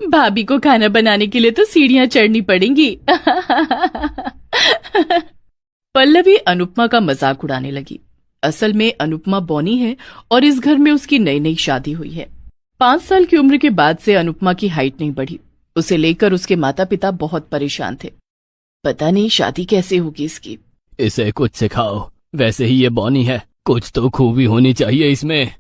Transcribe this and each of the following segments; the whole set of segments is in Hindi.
भाभी को खाना बनाने के लिए तो सीढ़ियां चढ़नी पड़ेंगी। पल्लवी अनुपमा का मजाक उड़ाने लगी। असल में अनुपमा बौनी है और इस घर में उसकी नई नई शादी हुई है। 5 साल की उम्र के बाद से अनुपमा की हाइट नहीं बढ़ी। उसे लेकर उसके माता पिता बहुत परेशान थे। पता नहीं शादी कैसे होगी इसकी। इसे कुछ सिखाओ, वैसे ही ये बौनी है, कुछ तो खूबी होनी चाहिए इसमें।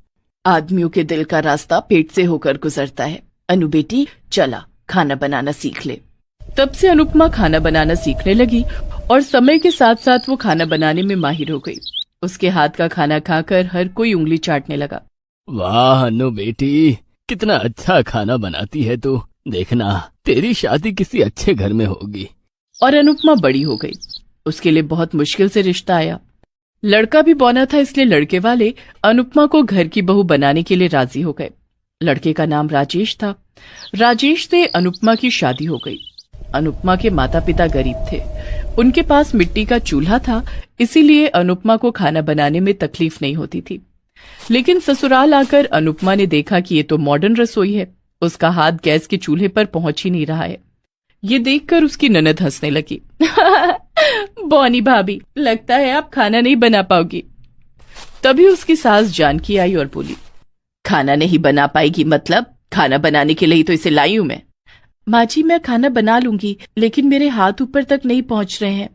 आदमियों के दिल का रास्ता पेट से होकर गुजरता है। अनु बेटी चला खाना बनाना सीख ले। तब से अनुपमा खाना बनाना सीखने लगी और समय के साथ साथ वो खाना बनाने में माहिर हो गई। उसके हाथ का खाना खाकर हर कोई उंगली चाटने लगा। वाह अनु बेटी, कितना अच्छा खाना बनाती है तू। देखना तेरी शादी किसी अच्छे घर में होगी। और अनुपमा बड़ी हो गई। उसके लिए बहुत मुश्किल से रिश्ता आया। लड़का भी बौना था, इसलिए लड़के वाले अनुपमा को घर की बहू बनाने के लिए राजी हो गए। लड़के का नाम राजेश था। राजेश से अनुपमा की शादी हो गई। अनुपमा के माता पिता गरीब थे। उनके पास मिट्टी का चूल्हा था, इसीलिए अनुपमा को खाना बनाने में तकलीफ नहीं होती थी। लेकिन ससुराल आकर अनुपमा ने देखा कि ये तो मॉडर्न रसोई है। उसका हाथ गैस के चूल्हे पर पहुंच ही नहीं रहा है। ये देखकर उसकी ननद हंसने लगी। बौनी भाभी, लगता है आप खाना नहीं बना पाओगी। तभी उसकी सास जानकी आई और बोली, खाना नहीं बना पाएगी मतलब? खाना बनाने के लिए ही तो इसे लाई हूं मैं। माँ जी मैं खाना बना लूंगी, लेकिन मेरे हाथ ऊपर तक नहीं पहुंच रहे हैं।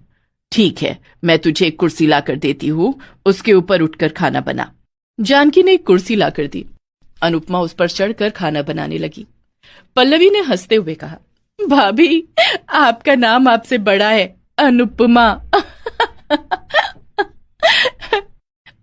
ठीक है, मैं तुझे एक कुर्सी लाकर देती हूँ, उसके ऊपर उठकर खाना बना। जानकी ने एक कुर्सी लाकर दी। अनुपमा उस पर चढ़कर खाना बनाने लगी। पल्लवी ने हंसते हुए कहा, भाभी आपका नाम आपसे बड़ा है, अनुपमा।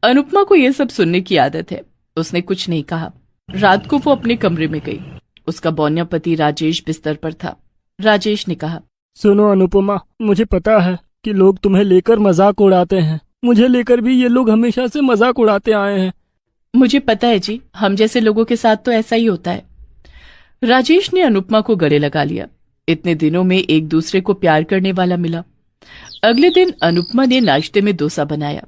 अनुपमा को यह सब सुनने की आदत है। उसने कुछ नहीं कहा। रात को वो अपने कमरे में गई। उसका बौन्या पति राजेश बिस्तर पर था। राजेश ने कहा, सुनो अनुपमा, मुझे पता है कि लोग तुम्हें लेकर मजाक उड़ाते हैं। मुझे लेकर भी ये लोग हमेशा से मजाक उड़ाते आए हैं। मुझे पता है जी, हम जैसे लोगों के साथ तो ऐसा ही होता है। राजेश ने अनुपमा को गले लगा लिया। इतने दिनों में एक दूसरे को प्यार करने वाला मिला। अगले दिन अनुपमा ने नाश्ते में डोसा बनाया।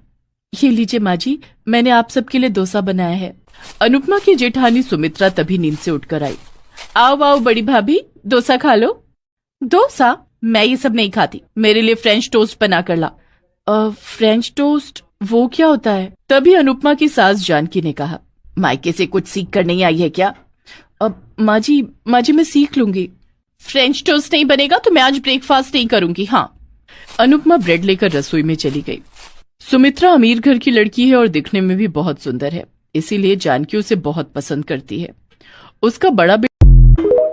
ये लीजिए माँ जी, मैंने आप सबके लिए डोसा बनाया है। अनुपमा की जेठानी सुमित्रा तभी नींद से उठकर आई। आओ आओ बड़ी भाभी, डोसा खा लो। डोसा? मैं ये सब नहीं खाती, मेरे लिए फ्रेंच टोस्ट बना कर ला। फ्रेंच टोस्ट वो क्या होता है? तभी अनुपमा की सास जानकी ने कहा, मायके से कुछ सीख कर नहीं आई है क्या? अब माँ जी मैं सीख लूंगी। फ्रेंच टोस्ट नहीं बनेगा तो मैं आज ब्रेकफास्ट नहीं करूंगी। हाँ। अनुपमा ब्रेड लेकर रसोई में चली गई। सुमित्रा अमीर घर की लड़की है और दिखने में भी बहुत सुंदर है, इसीलिए जानकी उसे बहुत पसंद करती है। उसका बड़ा